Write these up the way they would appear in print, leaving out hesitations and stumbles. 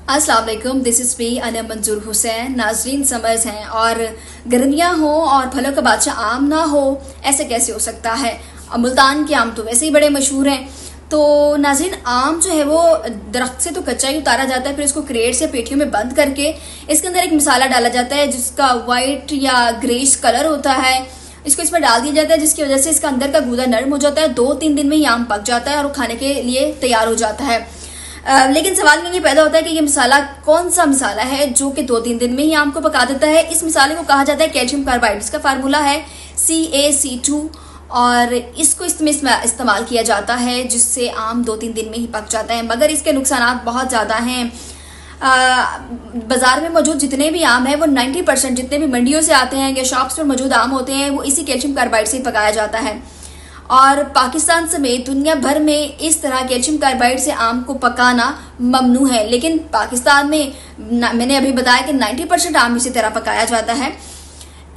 अस्सलाम वालेकुम, this is me Anam मंजूर हुसैन। नाजरीन, समर्स हैं और गर्मियाँ हो और फलों का बादशाह आम ना हो, ऐसे कैसे हो सकता है। मुल्तान के आम तो वैसे ही बड़े मशहूर हैं। तो नाजरीन, आम जो है वो दरख्त से तो कच्चा ही उतारा जाता है, फिर इसको क्रेट्स या पेटियों में बंद करके इसके अंदर एक मसाला डाला जाता है जिसका वाइट या ग्रेश कलर होता है। इसको इसमें डाल दिया जाता है जिसकी वजह से इसका अंदर का गूदा नरम हो जाता है। 2-3 दिन में ही आम पक जाता है और खाने के लिए तैयार हो जाता है। लेकिन सवाल ये पैदा होता है कि ये मसाला कौन सा मसाला है जो कि 2-3 दिन में ही आम को पका देता है। इस मसाले को कहा जाता है कैल्शियम कार्बाइड। इसका फार्मूला है CaC2 और इसको इसमें इस्तेमाल किया जाता है जिससे आम 2-3 दिन में ही पक जाता है। मगर इसके नुकसान बहुत ज़्यादा हैं। बाजार में मौजूद जितने भी आम हैं वो 90% जितने भी मंडियों से आते हैं या शॉप्स पर मौजूद आम होते हैं वो इसी कैल्शियम कार्बाइड से ही पकाया जाता है। और पाकिस्तान समेत दुनिया भर में इस तरह कैल्शियम कार्बाइड से आम को पकाना ममनू है। लेकिन पाकिस्तान में मैंने अभी बताया कि 90% आम इसी तरह पकाया जाता है।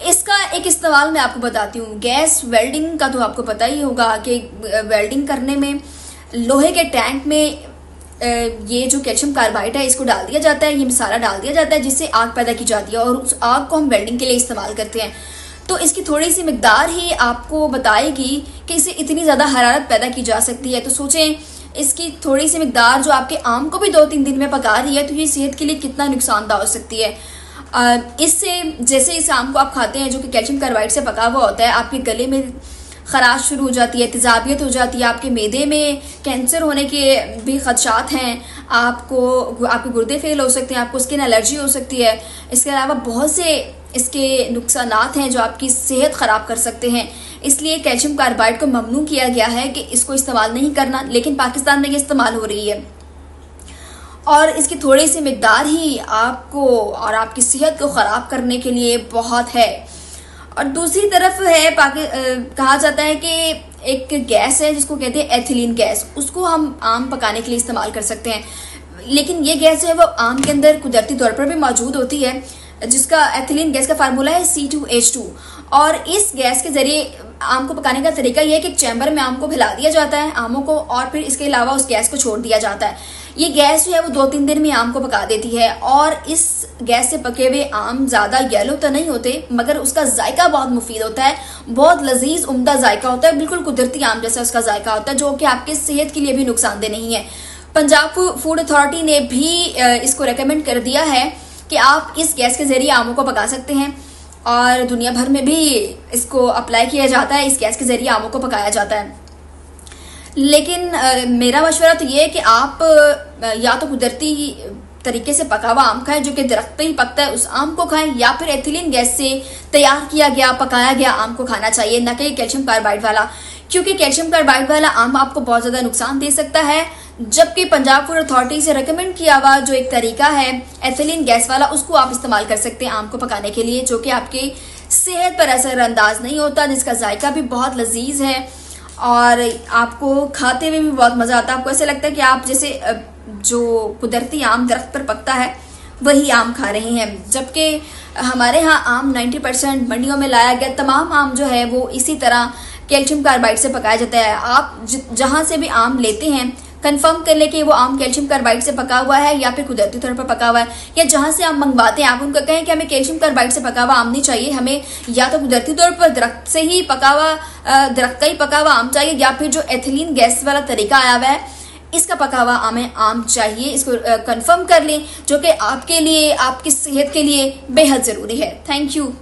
इसका एक इस्तेमाल मैं आपको बताती हूँ। गैस वेल्डिंग का तो आपको पता ही होगा कि वेल्डिंग करने में लोहे के टैंक में ये जो कैल्शियम कार्बाइड है इसको डाल दिया जाता है, ये मसाला डाल दिया जाता है जिससे आग पैदा की जाती है और उस आग को हम वेल्डिंग के लिए इस्तेमाल करते हैं। तो इसकी थोड़ी सी मिकदार ही आपको बताएगी कि इससे इतनी ज़्यादा हरारत पैदा की जा सकती है। तो सोचें, इसकी थोड़ी सी मिकदार जो आपके आम को भी 2-3 दिन में पका रही है तो ये सेहत के लिए कितना नुकसानदा हो सकती है। इससे जैसे इस आम को आप खाते हैं जो कि कैल्शियम कार्बाइड से पका हुआ होता है, आपके गले में खराश शुरू हो जाती है, तेजाबियत हो जाती है, आपके मैदे में कैंसर होने के भी खदशात हैं, आपके गुर्दे फेल हो सकते हैं, आपको स्किन एलर्जी हो सकती है। इसके अलावा बहुत से इसके नुकसानात हैं जो आपकी सेहत ख़राब कर सकते हैं। इसलिए कैल्शियम कार्बाइड को ममनू किया गया है कि इसको इस्तेमाल नहीं करना, लेकिन पाकिस्तान में ये इस्तेमाल हो रही है और इसकी थोड़ी सी मिकदार ही आपको और आपकी सेहत को ख़राब करने के लिए बहुत है। और दूसरी तरफ है कहा जाता है कि एक गैस है जिसको कहते हैं एथिलीन गैस, उसको हम आम पकाने के लिए इस्तेमाल कर सकते हैं। लेकिन ये गैस है वो आम के अंदर कुदरती तौर पर भी मौजूद होती है जिसका एथिलीन गैस का फार्मूला है C2H2। और इस गैस के जरिए आम को पकाने का तरीका यह है कि एक चैम्बर में आम को फैला दिया जाता है आमों को और फिर इसके अलावा उस गैस को छोड़ दिया जाता है। ये गैस जो है वो 2-3 दिन में आम को पका देती है और इस गैस से पके हुए आम ज़्यादा येलो तो नहीं होते मगर उसका जायका बहुत मुफीद होता है, बहुत लजीज उम्दा जायका होता है, बिल्कुल कुदरती आम जैसा उसका जायका होता है जो कि आपके सेहत के लिए भी नुकसानदेह नहीं है। पंजाब फूड अथॉरिटी ने भी इसको रेकमेंड कर दिया है कि आप इस गैस के जरिए आमों को पका सकते हैं और दुनिया भर में भी इसको अप्लाई किया जाता है, इस गैस के जरिए आमों को पकाया जाता है। लेकिन मेरा मशवरा तो ये है कि आप या तो कुदरती तरीके से पका हुआ आम खाएं जो कि दरख्त पे ही पकता है, उस आम को खाएं, या फिर एथिलीन गैस से तैयार किया गया पकाया गया आम को खाना चाहिए, न कि कैल्शियम कार्बाइड वाला, क्योंकि कैल्शियम कार्बाइड वाला आम आपको बहुत ज़्यादा नुकसान दे सकता है। जबकि पंजाब फूड अथॉरिटी से रेकमेंड किया हुआ जो एक तरीका है एथिलीन गैस वाला, उसको आप इस्तेमाल कर सकते हैं आम को पकाने के लिए, जो कि आपकी सेहत पर असरअंदाज नहीं होता, जिसका जायका भी बहुत लजीज है और आपको खाते हुए भी बहुत मज़ा आता है। आपको ऐसे लगता है कि आप जैसे जो कुदरती आम दरख्त पर पकता है वही आम खा रहे हैं। जबकि हमारे यहाँ आम 90% मंडियों में लाया गया तमाम आम जो है वो इसी तरह कैल्शियम कार्बाइड से पकाया जाता है। आप जहाँ से भी आम लेते हैं कंफर्म कर ले कि वो आम कैल्शियम कार्बाइड से पका हुआ है या फिर कुदरती तौर पर पका हुआ है, या जहाँ से आप मंगवाते हैं आप उनको कहें कि हमें कैल्शियम कार्बाइड से पका हुआ आम नहीं चाहिए, हमें या तो कुदरती तौर पर दरख्त से ही पका हुआ दरख्त का ही पका हुआ आम चाहिए या फिर जो एथिलीन गैस वाला तरीका आया हुआ है इसका पका हुआ आम चाहिए। इसको कंफर्म कर लें जो कि आपके लिए आपकी सेहत के लिए बेहद ज़रूरी है। Thank you.